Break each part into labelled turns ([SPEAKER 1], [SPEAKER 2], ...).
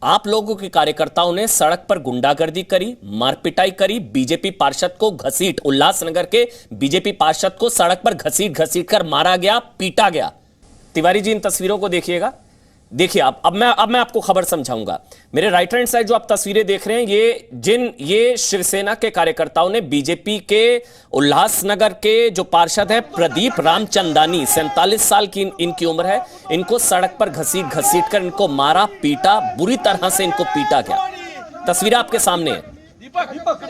[SPEAKER 1] आप लोगों के कार्यकर्ताओं ने सड़क पर गुंडागर्दी करी, मारपिटाई करी, बीजेपी पार्षद को घसीट, उल्लासनगर के बीजेपी पार्षद को सड़क पर घसीट घसीट कर मारा गया, पीटा गया। तिवारी जी इन तस्वीरों को देखिएगा। देखिए आप, अब मैं आपको खबर समझाऊंगा। मेरे राइट हैंड साइड जो आप तस्वीरें देख रहे हैं, ये शिवसेना के कार्यकर्ताओं ने बीजेपी के उल्लासनगर के जो पार्षद है प्रदीप रामचंदानी, 47 साल की इनकी उम्र है, इनको सड़क पर घसीट घसीट कर इनको मारा, पीटा, बुरी तरह से इनको पीटा गया। तस्वीरें आपके सामने है,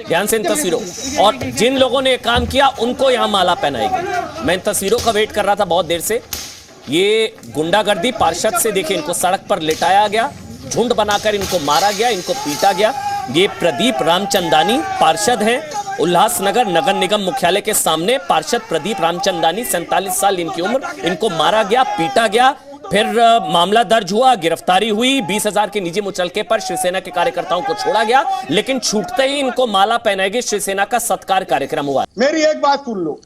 [SPEAKER 1] ध्यान से इन तस्वीरों। और जिन लोगों ने काम किया उनको यहां माला पहनाई गई। मैं इन तस्वीरों का वेट कर रहा था बहुत देर से। ये गुंडागर्दी पार्षद से देखिए, इनको सड़क पर लिटाया गया, झुंड बनाकर इनको मारा गया, इनको पीटा गया। ये प्रदीप रामचंदानी पार्षद हैं, उल्लासनगर नगर निगम मुख्यालय के सामने पार्षद प्रदीप रामचंदानी, 47 साल इनकी उम्र, इनको मारा गया, पीटा गया। फिर मामला दर्ज हुआ, गिरफ्तारी हुई, 20,000 के निजी मुचलके पर शिवसेना के कार्यकर्ताओं को छोड़ा गया, लेकिन छूटते ही इनको माला पहनाई गई। शिवसेना का सत्कार कार्यक्रम हुआ।
[SPEAKER 2] मेरी एक बात सुन लो।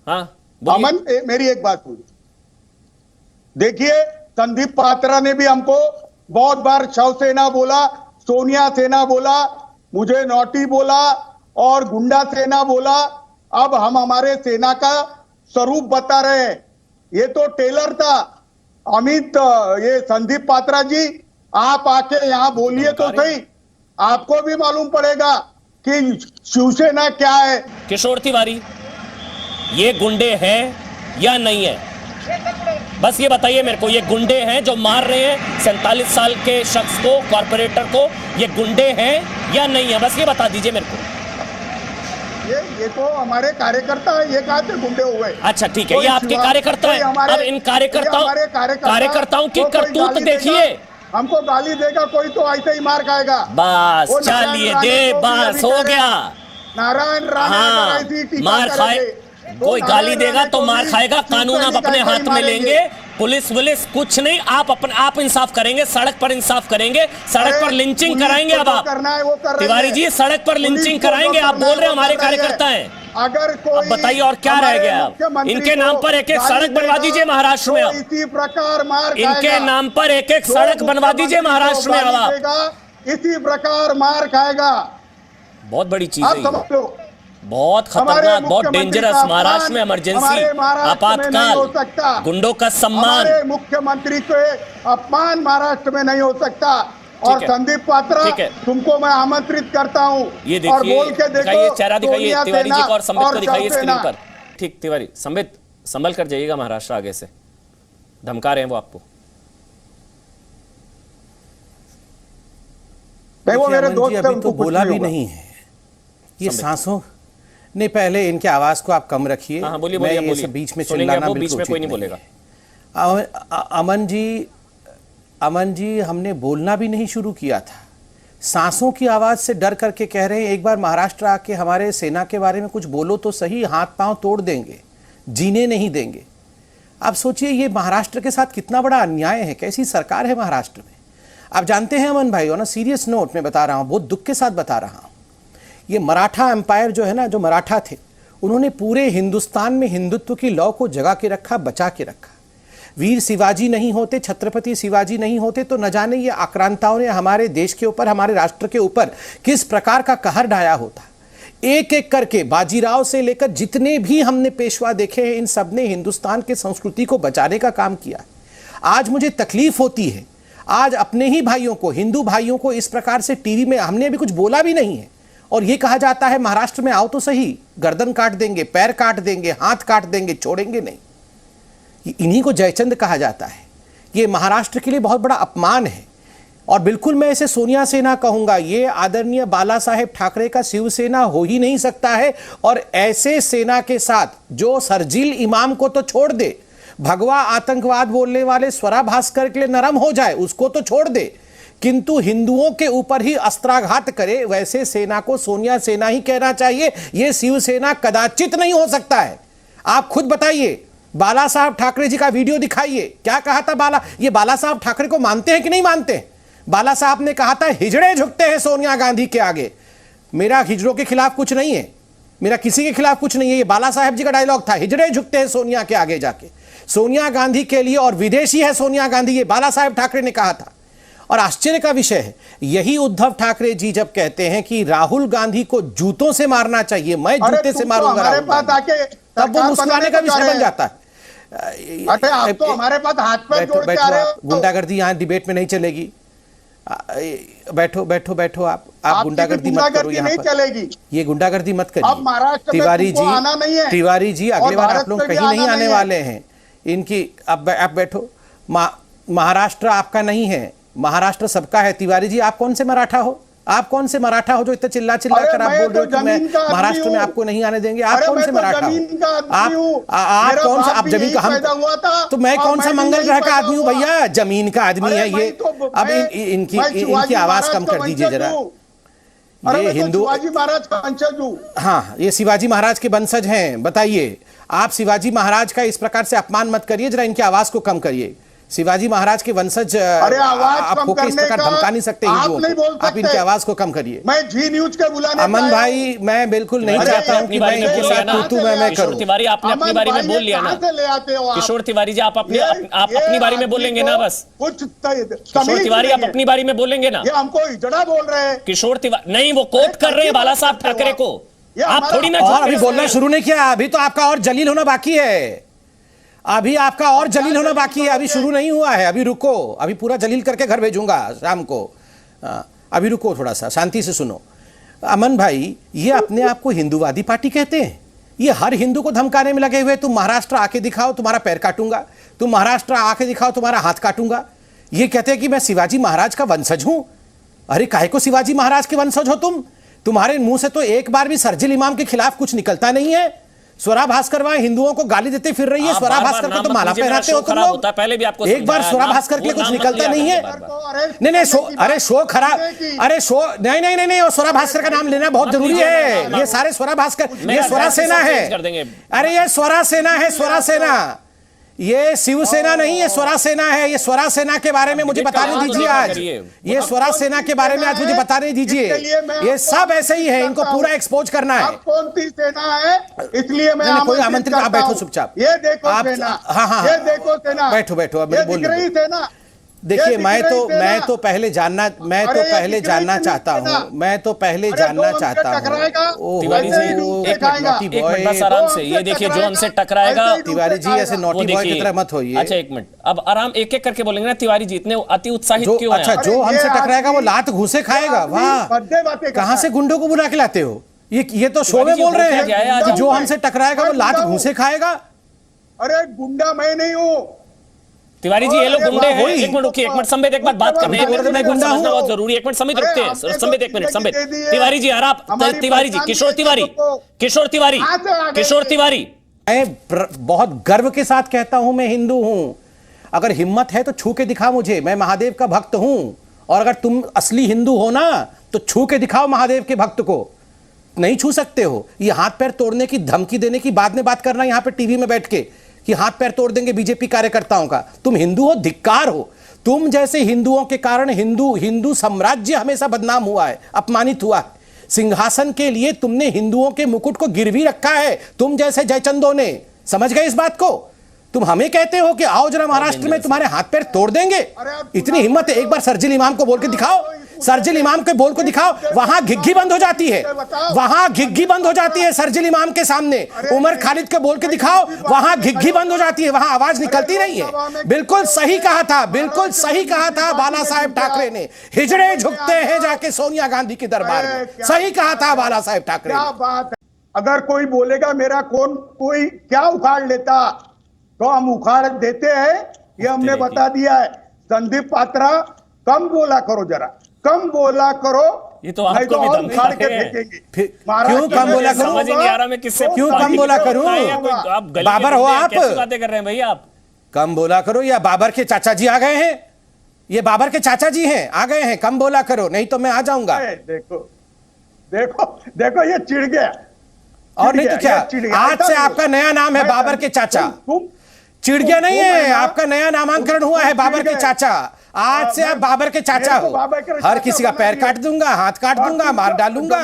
[SPEAKER 1] हाँ
[SPEAKER 2] अमन, मेरी एक बात सुन। देखिए, संदीप पात्रा ने भी हमको बहुत बार शव सेना बोला, सोनिया सेना बोला, मुझे नोटी बोला और गुंडा सेना बोला। अब हम हमारे सेना का स्वरूप बता रहे हैं। ये तो टेलर था अमित, ये संदीप पात्रा जी, आप आके यहां बोलिए तो सही, आपको भी मालूम पड़ेगा कि शिवसेना क्या है।
[SPEAKER 1] किशोर तिवारी, ये गुंडे हैं या नहीं है? बस ये बताइए मेरे को, ये गुंडे हैं जो मार रहे हैं 47 साल के शख्स को, कॉर्पोरेटर को, ये गुंडे हैं या नहीं है? बस ये बता दीजिए मेरे को।
[SPEAKER 2] ये तो हमारे कार्यकर्ता है, ये कहां से गुंडे हुए?
[SPEAKER 1] अच्छा ठीक है, ये आपके कार्यकर्ता हैं। अब इन कार्यकर्ताओं की करतूत देखिए।
[SPEAKER 2] हमको गाली देगा कोई तो ऐसे ही मार खाएगा।
[SPEAKER 1] बस चलिए दे, बस हो गया।
[SPEAKER 2] नारायण राणे
[SPEAKER 1] मार खाए, कोई गाली देगा तो मार खाएगा। कानून आप अपने हाथ में लेंगे, पुलिस वुलिस कुछ नहीं, आप इंसाफ करेंगे, सड़क पर इंसाफ करेंगे, सड़क पर लिंचिंग कराएंगे। अब आप तिवारी जी सड़क पर लिंचिंग कराएंगे, आप बोल रहे हैं हमारे कार्यकर्ता हैं।
[SPEAKER 2] अगर कोई,
[SPEAKER 1] अब बताइए और क्या रह गया? इनके नाम पर एक एक सड़क बनवा दीजिए महाराष्ट्र में।
[SPEAKER 2] इसी प्रकार मार,
[SPEAKER 1] इनके नाम पर एक एक सड़क बनवा दीजिए महाराष्ट्र में। अब
[SPEAKER 2] इसी प्रकार मार खाएगा।
[SPEAKER 1] बहुत बड़ी चीज है, बहुत खतरनाक, बहुत डेंजरस। महाराष्ट्र में इमरजेंसी, आपातकाल, गुंडों का सम्मान,
[SPEAKER 2] मुख्यमंत्री के अपमान महाराष्ट्र में नहीं हो सकता। और संदीप पात्रा, तुमको मैं आमंत्रित करता हूँ,
[SPEAKER 1] ये देखिए, और बोल के देखो, चेहरा दिखाइए तिवारी जी को और संबित को दिखाइए स्क्रीन पर। ठीक तिवारी, संबित संभल कर जाइएगा महाराष्ट्र आगे से, धमका रहे हैं वो आपको।
[SPEAKER 2] वो मेरे दोस्त है,
[SPEAKER 3] अभी तो बोला भी नहीं है। ये सांसों ने, पहले इनके आवाज को आप कम रखिए।
[SPEAKER 1] हाँ, बोलिए बोलिए बोलिए,
[SPEAKER 3] बीच में चिल्लाना
[SPEAKER 1] बीच में कोई नहीं बोलेगा।
[SPEAKER 3] अमन जी हमने बोलना भी नहीं शुरू किया था, सांसों की आवाज से डर करके कह रहे हैं एक बार महाराष्ट्र आके हमारे सेना के बारे में कुछ बोलो तो सही, हाथ पांव तोड़ देंगे, जीने नहीं देंगे। आप सोचिए ये महाराष्ट्र के साथ कितना बड़ा अन्याय है, कैसी सरकार है महाराष्ट्र में। आप जानते हैं अमन भाई, और ना सीरियस नोट में बता रहा हूं, बहुत दुख के साथ बता रहा हूं, ये मराठा एम्पायर जो है ना, जो मराठा थे, उन्होंने पूरे हिंदुस्तान में हिंदुत्व की लौ को जगा के रखा, बचा के रखा। वीर शिवाजी नहीं होते, छत्रपति शिवाजी नहीं होते तो न जाने ये आक्रांताओं ने हमारे देश के ऊपर, हमारे राष्ट्र के ऊपर किस प्रकार का कहर ढाया होता। एक एक करके बाजीराव से लेकर जितने भी हमने पेशवा देखे हैं, इन सब ने हिंदुस्तान के संस्कृति को बचाने का काम किया। आज मुझे तकलीफ होती है, आज अपने ही भाइयों को, हिंदू भाइयों को इस प्रकार से टीवी में, हमने अभी कुछ बोला भी नहीं है, और ये कहा जाता है महाराष्ट्र में आओ तो सही, गर्दन काट देंगे, पैर काट देंगे, हाथ काट देंगे, छोड़ेंगे नहीं। इन्हीं को जयचंद कहा जाता है। ये महाराष्ट्र के लिए बहुत बड़ा अपमान है। और बिल्कुल मैं इसे सोनिया सेना कहूंगा, ये आदरणीय बाला साहेब ठाकरे का शिवसेना हो ही नहीं सकता है। और ऐसे सेना के साथ जो सरजील इमाम को तो छोड़ दे, भगवा आतंकवाद बोलने वाले स्वरा भास्कर के लिए नरम हो जाए, उसको तो छोड़ दे, किंतु हिंदुओं के ऊपर ही अस्त्राघात करे, वैसे सेना को सोनिया सेना ही कहना चाहिए। यह शिवसेना कदाचित नहीं हो सकता है। आप खुद बताइए, बाला साहब ठाकरे जी का वीडियो दिखाइए, क्या कहा था ये बाला साहब ठाकरे को मानते हैं कि नहीं मानते हैं? बाला साहब ने कहा था हिजड़े झुकते हैं सोनिया गांधी के आगे। मेरा हिजड़ों के खिलाफ कुछ नहीं है, मेरा किसी के खिलाफ कुछ नहीं है, ये बाला साहब जी का डायलॉग था, हिजड़े झुकते हैं सोनिया के आगे जाके। सोनिया गांधी के लिए, और विदेशी है सोनिया गांधी, ये बाला साहेब ठाकरे ने कहा था। और आश्चर्य का विषय है, यही उद्धव ठाकरे जी जब कहते हैं कि राहुल गांधी को जूतों से मारना चाहिए, मैं जूते से मारूंगा
[SPEAKER 2] हमारे
[SPEAKER 3] राहुल
[SPEAKER 2] पास
[SPEAKER 3] गांधी,
[SPEAKER 2] आके
[SPEAKER 3] तब वो मुस्कुराने का विषय बन जाता है।
[SPEAKER 2] अरे आप तो हमारे पास हाथ पैर जोड़ के आ रहे हो।
[SPEAKER 3] गुंडागर्दी यहाँ डिबेट में नहीं चलेगी। बैठो बैठो बैठो, आप गुंडागर्दी मत करो यहाँ पर,
[SPEAKER 2] चलेगी।
[SPEAKER 3] ये गुंडागर्दी मत
[SPEAKER 2] अब
[SPEAKER 3] करिए।
[SPEAKER 2] महाराष्ट्र में
[SPEAKER 3] तिवारी
[SPEAKER 2] तुमको आना नहीं है।
[SPEAKER 3] तिवारी जी अगले
[SPEAKER 2] और
[SPEAKER 3] बार
[SPEAKER 2] भारत
[SPEAKER 3] आप लोग
[SPEAKER 2] में भी
[SPEAKER 3] कहीं नहीं
[SPEAKER 2] आना
[SPEAKER 3] आने
[SPEAKER 2] नहीं है।
[SPEAKER 3] वाले हैं इनकी। अब आप बैठो। महाराष्ट्र आपका नहीं है, महाराष्ट्र सबका है। तिवारी जी, आप कौन से मराठा हो? आप कौन से मराठा हो जो इतना चिल्ला चिल्ला कर आप बोल रहे हो कि मैं महाराष्ट्र में आपको नहीं आने देंगे? आप कौन से मराठा हो? आप कौन सा, आप जमीन का, हम तो मैं कौन सा मंगल ग्रह का आदमी हूँ भैया? जमीन का आदमी है ये। अब इनकी आवाज कम कर दीजिए जरा। ये हिंदू,
[SPEAKER 2] शिवाजी महाराज का वंशज हूँ।
[SPEAKER 3] हाँ, ये शिवाजी महाराज के वंशज हैं। बताइए, आप शिवाजी महाराज का इस प्रकार से अपमान मत करिए, जरा इनकी आवाज को कम करिए। शिवाजी महाराज के वंशज आप होकर इस प्रकार धमका नहीं सकते हिंदुओं को। आप इनकी आवाज को कम करिए।
[SPEAKER 2] मैं जी न्यूज के बुलाने
[SPEAKER 3] अमन भाई, मैं बिल्कुल नहीं चाहता हूं कि मैं इनके साथ तू मैं करूं।
[SPEAKER 1] तिवारी, आपने अपनी बारी में बोल लिया ना। किशोर तिवारी जी, आप अपनी बारी में बोलेंगे ना? बस
[SPEAKER 2] कुछ
[SPEAKER 1] किशोर तिवारी, आप अपनी बारी में बोलेंगे ना?
[SPEAKER 2] ये हमको इजड़ा बोल रहे हैं।
[SPEAKER 1] किशोर तिवारी नहीं, वो कोट कर रहे हैं बाला साहब ठाकरे को। आप थोड़ी ना,
[SPEAKER 3] और अभी बोलना शुरू नहीं किया, अभी तो आपका और जलील होना बाकी है। अभी आपका और जलील होना बाकी है, अभी शुरू नहीं हुआ है। अभी रुको, अभी पूरा जलील करके घर भेजूंगा शाम को। अभी रुको, थोड़ा सा शांति से सुनो। अमन भाई, ये अपने आप को हिंदूवादी पार्टी कहते हैं, ये हर हिंदू को धमकाने में लगे हुए। तुम महाराष्ट्र आके दिखाओ, तुम्हारा पैर काटूंगा। तुम महाराष्ट्र आके दिखाओ, तुम्हारा हाथ काटूंगा। ये कहते हैं कि मैं शिवाजी महाराज का वंशज हूं। अरे काहे को शिवाजी महाराज के वंशज हो तुम? तुम्हारे मुंह से तो एक बार भी सरजिल इमाम के खिलाफ कुछ निकलता नहीं है। स्वरा भास्कर वहां हिंदुओं को गाली देते फिर रही है। स्वरा भास्कर को तो माला पहनाते हो तुम लोग।
[SPEAKER 1] पहले भी आपको
[SPEAKER 3] एक बार स्वरा भास्कर के कुछ निकलता नहीं है। नहीं, अरे शो खराब, अरे शो नहीं, और स्वरा भास्कर का नाम लेना बहुत जरूरी है। ये सारे स्वरा भास्कर, ये स्वरा सेना है। अरे ये स्वरा सेना है, स्वरा सेना। ये शिवसेना नहीं है, स्वरा सेना है। ये स्वरा सेना के बारे में मुझे बताने दीजिए आज। ये स्वरा सेना के बारे में आज मुझे बताने दीजिए। ये सब ऐसे ही है, इनको पूरा एक्सपोज करना है।
[SPEAKER 2] कौन सी सेना है, इसलिए मैं
[SPEAKER 3] कोई आमंत्रित, आप बैठो चुपचाप।
[SPEAKER 2] ये देखो
[SPEAKER 3] आप,
[SPEAKER 2] सेना,
[SPEAKER 3] हाँ,
[SPEAKER 2] ये देखो सेना,
[SPEAKER 3] बैठो बैठो। अब
[SPEAKER 2] दिख रही सेना।
[SPEAKER 3] देखिए, मैं तो पहले जानना चाहता हूँ। मैं तो पहले जानना चाहता हूँ।
[SPEAKER 1] तिवारी जी, एक मिनट बस आराम से। ये देखिए, जो हमसे टकराएगा,
[SPEAKER 3] तिवारी जी ऐसे नॉटी बॉय की तरह मत होइए।
[SPEAKER 1] अच्छा एक मिनट, अब आराम एक एक करके बोलेंगे ना। तिवारी जी इतने अति उत्साहित क्यों हैं?
[SPEAKER 3] अच्छा, जो हमसे टकराएगा वो लात घूसे खाएगा। वाह, कहाँ से गुंडों को बुला के लाते हो? ये तो शो में बोल रहे हैं कि जो हमसे टकराएगा वो लात घूसे खाएगा।
[SPEAKER 2] अरे गुंडा मैं नहीं हूँ
[SPEAKER 1] तिवारी जी, ये लोग गुंडे हैं। एक मिनट रुकिए, एक मिनट संबित, एक बात करने हैं। मैं गुंडा हूं, बहुत जरूरी। एक मिनट संबित, रुकते हैं संबित, एक मिनट संबित। तिवारी जी, आप तिवारी जी, किशोर तिवारी,
[SPEAKER 3] मैं बहुत गर्व के साथ कहता हूं मैं हिंदू हूं। अगर हिम्मत है तो छू के दिखा मुझे, मैं महादेव का भक्त हूं। और अगर तुम असली हिंदू हो ना तो छू के दिखाओ महादेव के भक्त को। नहीं छू सकते हो। ये हाथ पैर तोड़ने की धमकी देने की बाद में बात करना यहां पे टीवी में बैठ के कि हाथ पैर तोड़ देंगे बीजेपी कार्यकर्ताओं का। तुम हिंदू हो, धिक्कार हो। तुम जैसे हिंदुओं के कारण हिंदू साम्राज्य हमेशा बदनाम हुआ है, अपमानित हुआ है। सिंहासन के लिए तुमने हिंदुओं के मुकुट को गिरवी रखा है, तुम जैसे जयचंदों ने। समझ गए इस बात को? तुम हमें कहते हो कि आओ जरा महाराष्ट्र में तुम्हारे हाथ पैर तोड़ देंगे। इतनी हिम्मत है, एक बार सरजिल इमाम को बोल के दिखाओ। सरजिल इमाम के बोल को दिखाओ, वहां घिग्गी बंद हो जाती है। वहां घिग्गी बंद हो जाती है सरजिल इमाम के सामने। उमर खालिद के बोल के दिखाओ, वहां घिग्गी बंद हो जाती है, वहां आवाज निकलती नहीं है। बिल्कुल सही कहा था, बिल्कुल सही कहा था बाला साहेब ठाकरे ने। हिजड़े झुकते हैं जाके सोनिया गांधी के दरबार में। सही कहा था बाला साहेब ठाकरे ने।
[SPEAKER 2] अगर कोई बोलेगा मेरा कोई क्या उखाड़ लेता तो हम उखाड़ देते हैं, ये हमने बता दिया है। संदीप पात्रा, कम बोला करो, जरा कम बोला करो।
[SPEAKER 1] ये तो आपको भी
[SPEAKER 2] उखाड़ के फेंकेंगे।
[SPEAKER 3] क्यों कम बोला करूं?
[SPEAKER 1] समझ नहीं आ रहा मैं किससे
[SPEAKER 3] क्यों कम बोला करूं? बाबर हो आप?
[SPEAKER 1] कैसी बातें कर रहे हैं भैया आप?
[SPEAKER 3] कम बोला करो, या बाबर के चाचा जी आ गए हैं? ये बाबर के चाचा जी हैं, आ गए हैं। कम बोला करो, नहीं तो मैं आ जाऊंगा।
[SPEAKER 2] देखो देखो देखो, ये चिढ़ गया।
[SPEAKER 3] और नहीं तो क्या, आज से आपका नया नाम है बाबर के चाचा। चिढ़ गया नहीं है, आपका नया नामांकन हुआ है बाबर के चाचा। आज से आप बाबर के चाचा हो। हर किसी का पैर काट दूंगा, हाथ काट दूंगा, मार डालूंगा,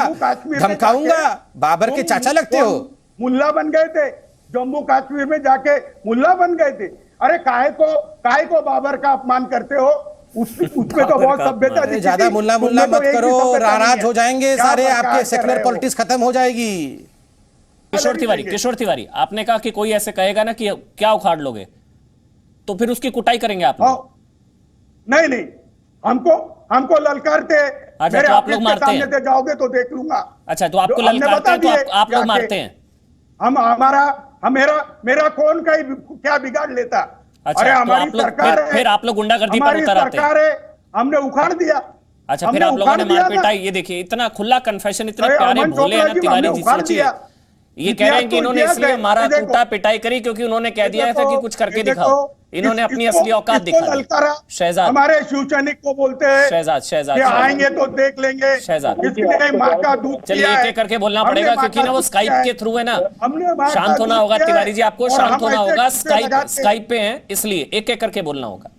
[SPEAKER 3] धमकाऊंगा। बाबर के चाचा लगते हो।
[SPEAKER 2] मुल्ला बन गए थे, जम्मू कश्मीर में जाके मुल्ला बन गए थे। अरे काहे को बाबर का अपमान करते हो? उसमें तो बहुत सभ्यता
[SPEAKER 3] अरे
[SPEAKER 2] दिखी
[SPEAKER 3] ज्यादा
[SPEAKER 2] थी।
[SPEAKER 3] मुल्ला
[SPEAKER 2] तुमने
[SPEAKER 3] मुल्ला
[SPEAKER 2] तो
[SPEAKER 3] मत
[SPEAKER 2] एक भी
[SPEAKER 3] करो,
[SPEAKER 2] सभ्यता नहीं
[SPEAKER 3] नाराज
[SPEAKER 2] है।
[SPEAKER 3] हो जाएंगे
[SPEAKER 2] क्या
[SPEAKER 3] सारे,
[SPEAKER 2] बकवास
[SPEAKER 3] आपके
[SPEAKER 2] कर
[SPEAKER 3] सेक्युलर
[SPEAKER 2] रहे हो?
[SPEAKER 3] पॉलिटिक्स खत्म हो जाएगी।
[SPEAKER 1] किशोर तिवारी, किशोर तिवारी, आपने कहा कि कोई ऐसे कहेगा ना कि क्या उखाड़ लोगे, तो फिर उसकी कुटाई करेंगे आप लोग।
[SPEAKER 2] हाँ, नहीं नहीं, हमको ललकारते,
[SPEAKER 1] अच्छा,
[SPEAKER 2] मेरे
[SPEAKER 1] तो आप
[SPEAKER 2] ऑफिस
[SPEAKER 1] लोग
[SPEAKER 2] के
[SPEAKER 1] मारते
[SPEAKER 2] सामने
[SPEAKER 1] हैं।
[SPEAKER 2] से जाओगे तो देख लूंगा।
[SPEAKER 1] अच्छा, तो आपको
[SPEAKER 2] जो हमने
[SPEAKER 1] ललकारते
[SPEAKER 2] बता
[SPEAKER 1] हैं तो
[SPEAKER 2] दिए
[SPEAKER 1] आप लोग
[SPEAKER 2] जाके।
[SPEAKER 1] मारते हैं।
[SPEAKER 2] मेरा कौन का क्या बिगाड़ लेता।
[SPEAKER 1] अच्छा,
[SPEAKER 2] अरे
[SPEAKER 1] तो
[SPEAKER 2] हमारी
[SPEAKER 1] आप लोग
[SPEAKER 2] सरकार है,
[SPEAKER 1] फिर आप लोग गुंडागर्दी पर
[SPEAKER 2] हमारी
[SPEAKER 1] उतर आते हैं।
[SPEAKER 2] सरकार है, हमने उखाड़ दिया।
[SPEAKER 1] अच्छा, फिर
[SPEAKER 2] हमने
[SPEAKER 1] आप लोगों
[SPEAKER 2] उखाड़
[SPEAKER 1] ने
[SPEAKER 2] दिया
[SPEAKER 1] मार
[SPEAKER 2] ना।
[SPEAKER 1] पिटाई, ये देखिए इतना खुला कन्फेशन, इतने
[SPEAKER 2] अरे
[SPEAKER 1] प्यारे
[SPEAKER 2] अमन
[SPEAKER 1] भोले हैं
[SPEAKER 2] चोपड़ा
[SPEAKER 1] ना
[SPEAKER 2] जी,
[SPEAKER 1] तिवारी
[SPEAKER 2] हमने
[SPEAKER 1] जी,
[SPEAKER 2] उखाड़
[SPEAKER 1] सोचिए।
[SPEAKER 2] दिया।
[SPEAKER 1] ये कह रहे हैं कि इन्होंने
[SPEAKER 2] इतिहास
[SPEAKER 1] इसलिए
[SPEAKER 2] है,
[SPEAKER 1] मारा,
[SPEAKER 2] ये देखो।
[SPEAKER 1] कूटा, पिटाई करी क्योंकि उन्होंने कह दिया था कि कुछ करके
[SPEAKER 2] ये
[SPEAKER 1] दिखाओ।
[SPEAKER 2] देखो,
[SPEAKER 1] इन्होंने अपनी
[SPEAKER 2] इसको-
[SPEAKER 1] असली औकात
[SPEAKER 2] इसको
[SPEAKER 1] दिखा दी।
[SPEAKER 2] ललकारा।
[SPEAKER 1] शहजाद,
[SPEAKER 2] हमारे शिव सैनिक को बोलते हैं
[SPEAKER 1] शहजाद, शहजाद,
[SPEAKER 2] कि
[SPEAKER 1] शहजाद।
[SPEAKER 2] आएंगे तो देख लेंगे
[SPEAKER 1] शहजाद।
[SPEAKER 2] किसने माँ का दूध
[SPEAKER 1] चलिए
[SPEAKER 2] पिया
[SPEAKER 1] एक
[SPEAKER 2] है।
[SPEAKER 1] एक करके बोलना
[SPEAKER 2] हमने
[SPEAKER 1] पड़ेगा
[SPEAKER 2] माँ
[SPEAKER 1] क्योंकि
[SPEAKER 2] का
[SPEAKER 1] ना वो
[SPEAKER 2] दूध
[SPEAKER 1] स्काइप
[SPEAKER 2] पिया
[SPEAKER 1] के
[SPEAKER 2] है।
[SPEAKER 1] थ्रू है ना,
[SPEAKER 2] हमने माँ का
[SPEAKER 1] शांत होना
[SPEAKER 2] दूध
[SPEAKER 1] होगा
[SPEAKER 2] पिया है।
[SPEAKER 1] तिवारी जी, आपको
[SPEAKER 2] और
[SPEAKER 1] शांत
[SPEAKER 2] हम
[SPEAKER 1] होना
[SPEAKER 2] ऐसे
[SPEAKER 1] होगा,
[SPEAKER 2] कुत्ते लगाते हैं।
[SPEAKER 1] स्काइप पे हैं इसलिए एक एक करके बोलना होगा।